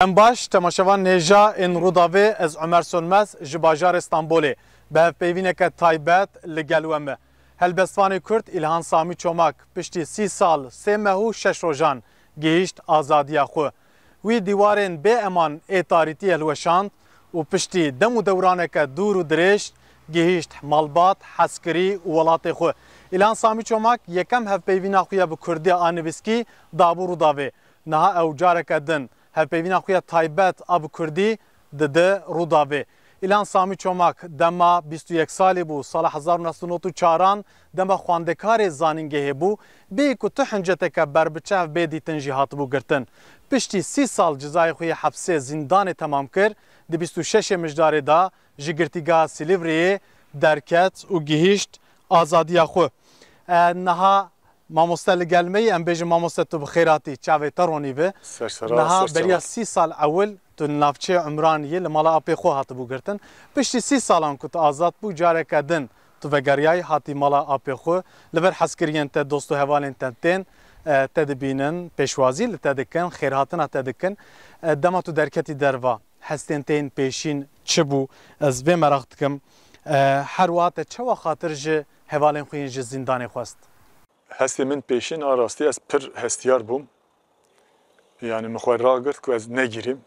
Em baş temaşevan nêja ên Rûdawê ez Ömer Sönmez ji bajarê Stenbolê bi hevpeyvîneke taybet li gel we me. Helbestvanê Kurd İlhan Samî Çomak piştî 30 sal 3 meh û 6 rojan gihîşt azadiya xwe. Wî dîwarên bêeman ê tarîtî hilweşand û piştî dem û dewraneke dûr û dirêj gihîşt malbat, heskirî û welatê xwe. İlhan Samî Çomak yekem hevpeyvîna xwe ya bi Kurdî a nivîskî dabû Rûdawê. Niha ew careke din hevpeyvîna xwe ya taybet a bi Kurdî dide Rûdawê. İlhan Samî Çomak dema 21 salî bû sala 1994 dema xwandekarê zanîngehê bû bê ku tu hinceteke berbiçev bê dîtin jî hatibû girtin. Piştî 30 sal cezayê xwe ya hepsê zîndanê temam kir di 26 mijdarê da ji girtîgeha Silîvriyê derket û gihîşt azadiya xwe. Niha mamoste li gel me yê em bêjin mamoste tu bi xêratî çavê te ronî be. Niha beriya 30 sal ewil tu navçeya Ümraniyê li mala apê xwe hatibû girtin. Piştî 30 salan ku tu azad bû careke din tu vegeriyayî hatî mala apê xwe li ber hezkiriyên te dost û hevalên te tên te dibînin pêşwazî li te dikin xêrhatina te dikin. Dema tu derketî derva hestên tên pêşîn çi bû ez vê merak dikim her wiha te çawa xatir ji hevalên xwe yên ji zîndanê xwest. Hestê min pêşîn a rastî ez pir hestiyar bûm. Yani min xwe ragirt ku ez negîrim.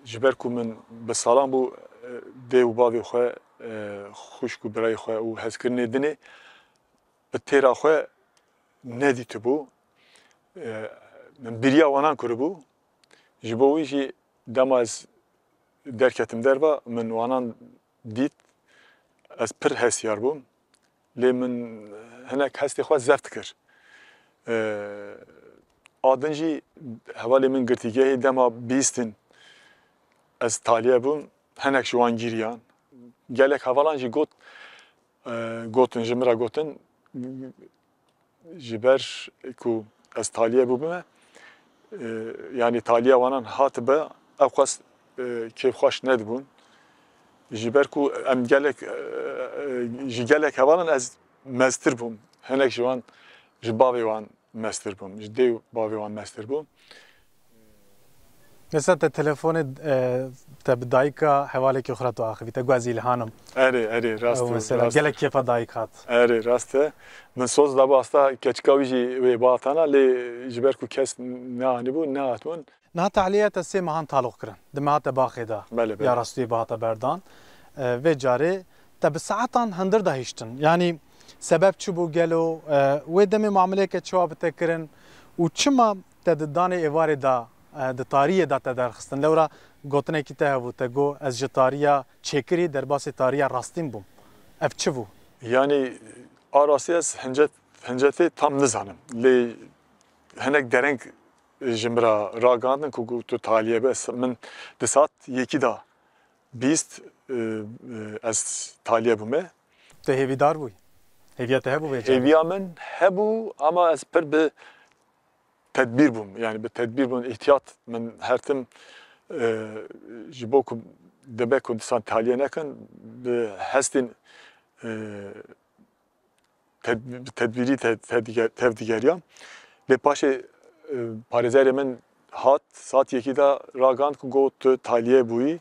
Ji ber ku min bi salan bû dê û bavê xwe xwişk û birayê xwe û hezkirinê dinê bi têra xwe nedîtibû. Min biriya wanan kiribû. Ji bo wî jî dema ez derketim derva min wanan dît ez pir hestiyar bûm. Lê min hinek hestê xwe zeft kir. Adin jî hevalê min girtîgehê dema bîstin ez taliye bûm hinek ji wan gîriyan. Gelek hevalan jî gotin ji min re gotin ji ber ku ez taliye bûbime yani taliya wanan hatibe ew xwest kêfxweş nedibûn. Ji ber ku em gelek ji gelek hevalan ez meztir bûm. Hinek ji wan ji bavê wan meztir bûm. Ji dê û bavê wan meztir bûm. Mesela te telefonê te bi dayîka hevalekî xwe re tu axivî te guhezî İlhanım. Erê rast e. Mesela gelek kêfa dayîk hat. Erê rast e. Min soz dabû asta keçika wî jî wê batana lê ji ber ku kes neanîbû nehatbûn. Niha tehliyê te sê mehan talûq kirin. Di meha te baxê da ya rastiyê bihata berdan. Vê carê te bi saetan hindir dahîştin. Yani sebep çi bû gelo wê demê muameleke çawa bi te kirin û çima te di danê êvarê da di tariyê da te derxistin. Lewra gotinekî te hebû te got ez ji tariya çêkirî derbasê tariya rastîn bûm. Ev çi bû? Yani a rastî ez hincetê tam nizanim. Lê hinek dereng ji min re ragandin ku tu taliye be min di saat yekî da bîst ez taliye bûme. Tu hêvîdar bûyî? Hêviya te hebû vê carê? Hêviya min hebû ama ez pir bi tedbîr bûm. Yani bi tedbîr bûm ihtiyat min her tim ji bo ku dibe ku disan taliye nekin bi hestên tedbîrî tevdîgeriyam. Lê paşê parêzerê min hat saat yekî da ragand ku got tu taliye bûyî.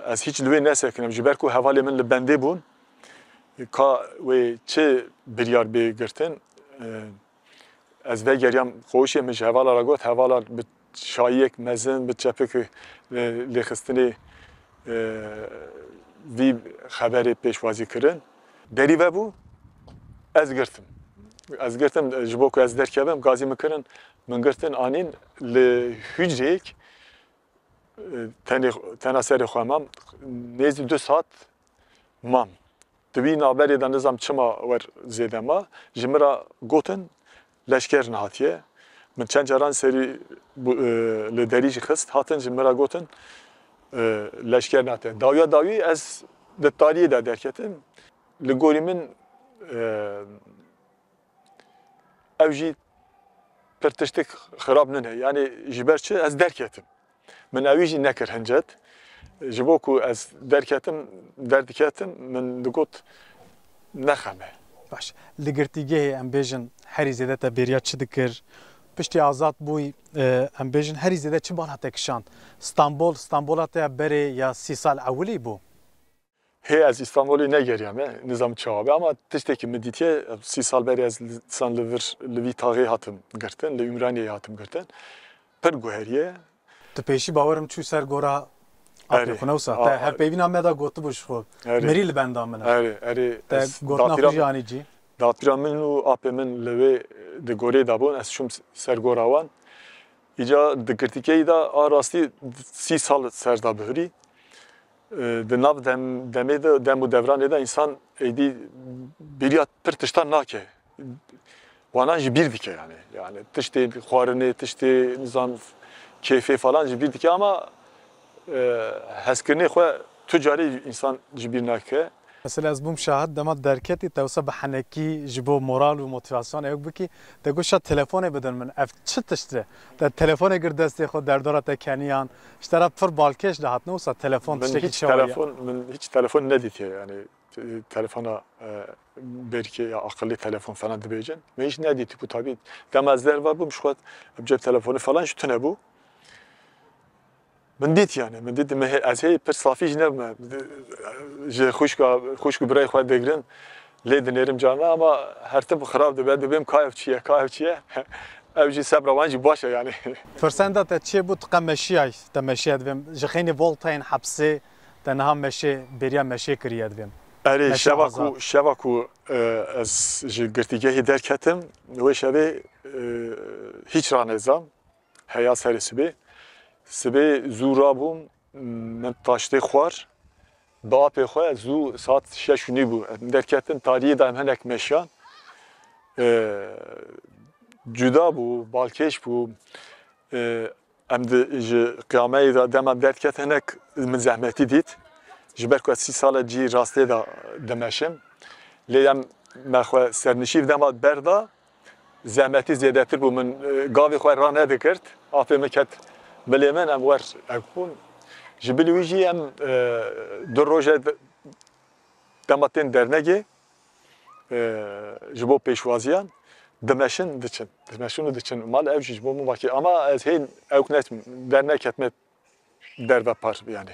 Ez hiç li wê nesekinim ji ber ku hevalê min li bendê bûn. Ka wê çi biryar bê girtin ez vegeriyam xweşê min ji hevala re got hevalar bi şayiyek mezin bi çepek lêxistinê vî xeberê pêşwazî kirin. Derî vebû ez girtim. Ez girtim ji bo ku ez derkevim gazî min kirin min girtin anîn li hücreyek tena serê xwe mam nêzî 2 saat mam. Di vî naberê de nizam çima wer zêde ma ji min re gotin leşker nehatiye. Min çend caran serî li derî jî xist hatin ji min re gotin leşker nehatiye. Dawiya dawî ez di tariyê de derketim. Li gorî min ev jî pir tiştek xirab nine. Yani ji ber çi ez derketim. Min evî jî nekir hincet. Ji bo ku ez derketim derdiketim min digot nexeme. Baş. Li girtîgehê em bêjin herî zêde te bêriya çi dikir piştî azad bûyî em bêjin herî zêde çi bal hate kişand? İstanbola te berê ya 30 sal ewilî bû? Hey ez İstanbul'u ne geriyem nizam çabe ama tişteki meditiye 30 sal beri ez san li vî taxê hatim girtin, li Ümraniye'ye hatim girtin. Pir guheriye. Tu pêşî bawerim çû ser gora apê xwe newsa te hevpeyvîna me da gotibû ji xwe mirî li benda min e. Te gotina xwe jî anî cî. Datpîra min û apê min li wê di gorê dabûn ez çûm ser gora wan. İca di girtîkeyê de a rastî 30 sal ser da bihirî. Di nav demê de dem û devranê de însan êdî bêriya pir tiştan nake. Wanan jî bîr dike yani. Yani tiştê xwarinê, tiştê nizam keyfê falan jî bîr dike ama hezkirinê xwe tu carî însan ji bîr nake. Mesela ez bûm şahid dema derketî te wisa bi henekî ji bo moral û motivasyonê ew bikî te goşa telefonê bidin min ev çi tişt e? Te telefonê gir destê xwe derdora te keniyan ji te re pir balkêş de hatine wisa telefon tiştekî çawa min hiç telefon nedîtiye yani telefona belki ya akıllı telefon falan dibêjin. Me hiç nedîtî bu tabii. Demezler var bûm ji xwe cep telefonu falan ji tune bû. Min dît yani, min dît ez hê pir safî jî nebime. Ji xwişk û birayê xwe digirin lê dinêrim carna ama her tim xirab dibe dibêm ka ev çi ye. Ev jî sebra wan jî baş e yani. Firsenda te çê bû tika meşiyay te meşiya divêm ji xênî voltayên hepsê te niha meşê bêriya meşê kiriye divêm. Erê şeva ku ez ji girtîgehê derketim wê şevê hiç ranêzam heya serê sibê. Sibê zû rabûm min taştê xwar bi apê xwe zû saat 6:30 bû derketin tariyê de em hinek meşiyan cuda bû balkêş bû em ji qiyameyê de dema derket hinek min zehmetî dît ji ber ku ez 30 sal cî rastê de dimeşim lê em me xwe sernişîv dema berda zehmetî zêdetir bû min gavê xwe ranedikirt apê min ket bilê min em wer ekbûn ji bilî wî jî em du roje dema tên dernegê ji bo pêşwaziyan dimeşin diçin û diçin mal ev jî ji bo min vakî ama ez hên ew neçim derneketme derve par yani.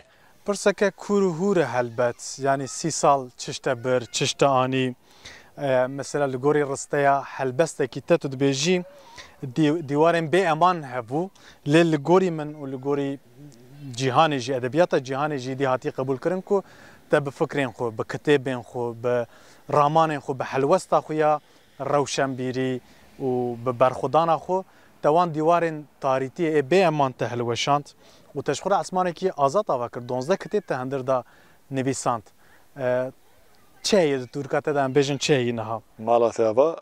Pirseke kur û hûr e helbet yani 30 sal çişte bir çişte anî mesela li gorî risteya helbestekî te tu dibêjî dîwarên bê eman hebû lê li gorî min û li gorî cîhanê jî edebiyata cîhanê jî dî hatî qebûl kirin ku te bi fikrên xwe bi kitêbên xwe bi ramanên xwe bi helwesta xwe ya rewşenbîrî û bi berxwedana xwe te wan dîwarên tarîtiyê bê eman te hilweşand û te ji xwe re esmanekî azad ava kir 12 kitêb te hindir da nivîsand. Çi heye di Tirka te de em bêjin çi heyî niha? Mala te ava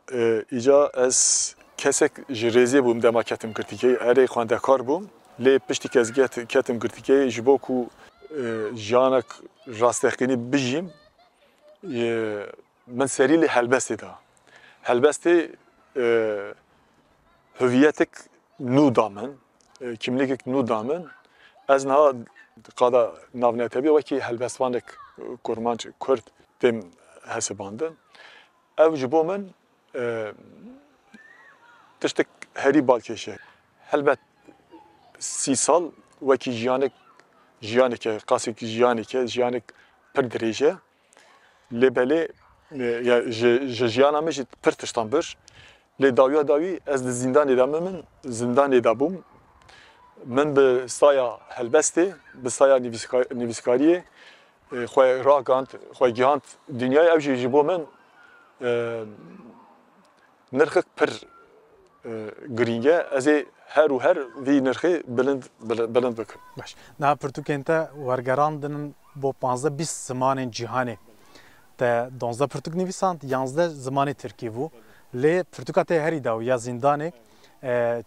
îca ez kesek ji rêzê bûm dema ketim girtîkeyê erê xwendekar bûm lê piştî ez ketim girtîkeyê ji bo ku jiyanek rastexînî bijîm min serî lê helbestê da. Helbestê hüviyetek nû da min, kimlikek nû da min ez niha qada navnetebî wekî helbestvanek kurmanc Kurd têm hesibandin. Ev ji bo min tiştek herî balkêş e. Helbet 30 sal wekî jiyanek e, qasekî jiyanek pir dirêj e. Lê belê ji jiyana me jî pir tiştan bir. Lê dawiya dawî ez di zindanê de min zindanê de bûm. Min bi saya helbestê, bi saya nivîskariyê xwe ragand, xwe gihand dünyayê ew jî ji bo min nirxek pir girîng e. Ez ê her û her vî nirxê bilind bikim. Baş. Niha pirtûkên te wergerandin bo 15-20 zimanên cîhanê. Te 12 pirtûk nivîsand, 11 zimanê Tirkî bû. Lê pirtûka te herî daw ya zindanê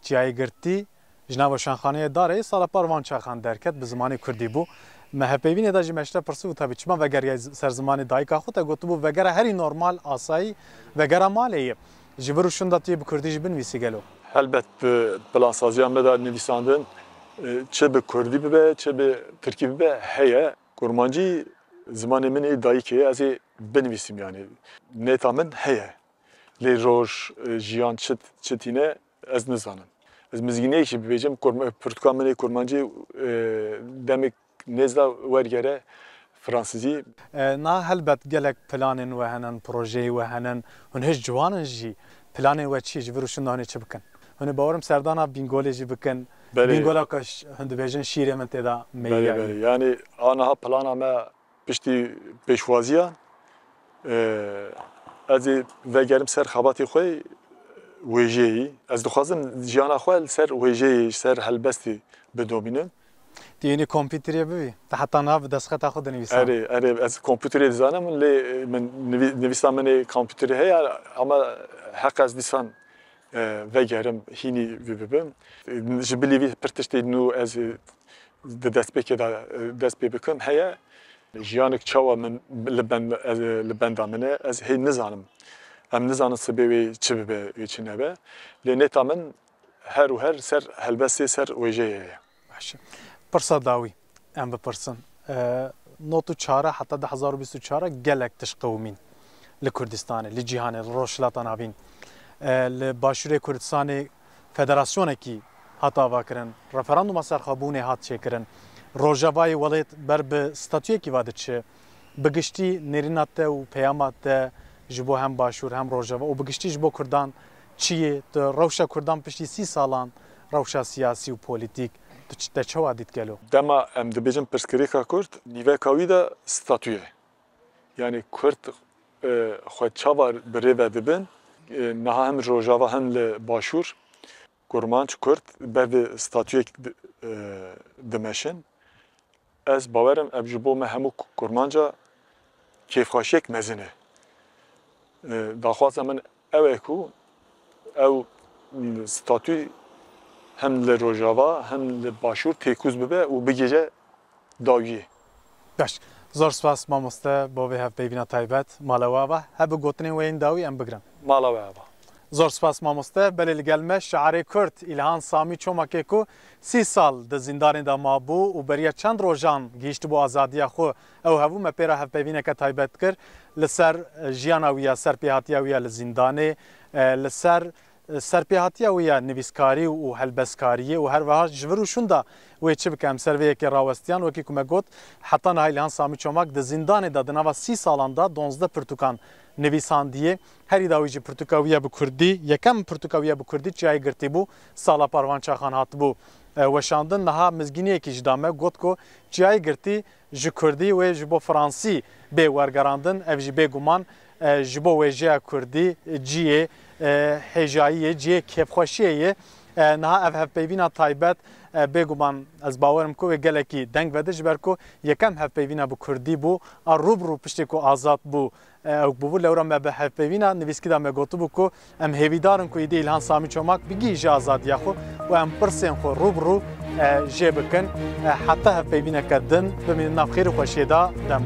çiyayê girtî ji nava şanxaneyê darê sala par van çaxan derket bi zimanê Kurdî bû. Me hepêvînê de jî me ji te pirsî û te çima vegeriya ser zimanê dayîka xwe te gotibû vegera herî normal asayî vegera malê ye. Ji vir û şunda tu yê bi Kurdî jî binivîsî gelo. Helbet bi plansaziya me de nivîsandin çi bi Kurdî bibe, çi bi Tirkî bibe heye. Kurmancî zimanê min ê dayîkê ez ê binivîsim yani. Nêta min heye. Lê roj jiyan çi tîne ez nizanim. از مزگینه که بیجم پرتغال منی کرمانجی دمک نزدا ورگره فرانسیزی نا هلبت گلک پلانن و هنن پروژه و هنن هن هیچ جوانن جی پلان و چی جبروشن دانه چه بکن هن باورم سردانا بینگوله جی بکن بینگولا کاش هند بیجن شیره من تدا میگه یعنی آنها پلانا ما پشتی پیشوازیان از وگرم سر خباتی خوی ویژه‌ای از دخوازم جیانا خوال سر ویژه‌ای سر هلبستی بدومینم دیگه کامپیوتری ببی حتی ناف دست خط خود نویسم اره از کامپیوتری دزانم لی من نویسم من کامپیوتری هی اما حق از دیسان وگرم هینی ببم جبلی پرتشتی نو از دست بکم هیا جیانک چاوا من لبند منه از هی نزانم ام نزانم سببی چه به چه نبه لنتا من هر و هر سر هلبستی سر وجهه باشه پرسا داوی ام بپرسن نوتو چاره حتی 2024 گلک تشقومین لکردستان لجیهان روشلاتان آبین لباشور کردستان فدراسیون کی حتی واکرن رفراندوم سرخابونه هات چکرن روجاوای ولایت بر به ستاتوی کی واده چه بگشتی نرینات و پیامات جبو هم باشور هم روجاوا و بگشتی جبو کردان چیه روشا کردان پشتی 30 سالان روشا سیاسی و پولیتیک te çawa dît gelo? Dema em dibêjin pirsgirêka Kurd nîvekawî de statûye. Yani Kurd xwe çawa bi rêve dibin niha hem Rojava hem li Başûr Kurmanc Kurd bevê statûyek dimeşin. Ez bawerim ev ji bo me hemû Kurmanca kêfxweşiyek mezin e. Daxwaza min ew e ku ew statû hem li Rojava hem li Başûr têkûz bibe û bigêje dawiyê. Baş. Zor spas mamoste bo vê hevpeyvîna taybet mala we ve hebe gotinên wê yên dawî em bigirin. Mala we heba. Zor spas mamoste belê li gel me şairê Kurd İlhan Samî Çomakê ku 30 sal di zindanê de mabû û beriya çend rojan gihîştibû azadiya xwe ew hevû me pêra hevpeyvîneke taybet kir li ser jiyana wî ya serpêhatiya wî ya li zindanê li ser serpêhatiya wî ya nivîskarî û helbestkariyê û her wiha ji vir û şûn da wê çi bike em serveyekê rawestiyan wekî ku me got heta niha İlhan Samî Çomak di zindanê de di nava 30 salan da 12 pirtûkan nivîsandiye herî da wî jî pirtûka wî ya bi Kurdî yekem pirtûka wî ya bi Kurdî çiyayê girtî bû sala Parvançaxan hatibû weşandin niha mizgîniyekî ji da me got ku çiyayê girtî ji Kurdî wê ji bo Fransî bê wergerandin ev jî bêguman ji bo wêjeya Kurdî ciyê hêjayiyê ciyê kêfxweşiyê ye niha ev hevpeyvîna taybet bêguman ez bawerim ku wê gelekî deng vede ji ber ku yekem hevpeyvîna bi Kurdî bû a rûbirû piştî ku azad bû ew bûbû lewra me bi hevpeyvîna nivîskî da me gotibû ku em hêvîdarin ku îdî İlhan Samî Çomak bigî ji azadiya xwe û em pirsên xwe rûbirû jê bikin heta hevpeyvîneke din bimînin nav xêr û xweşiyê da dem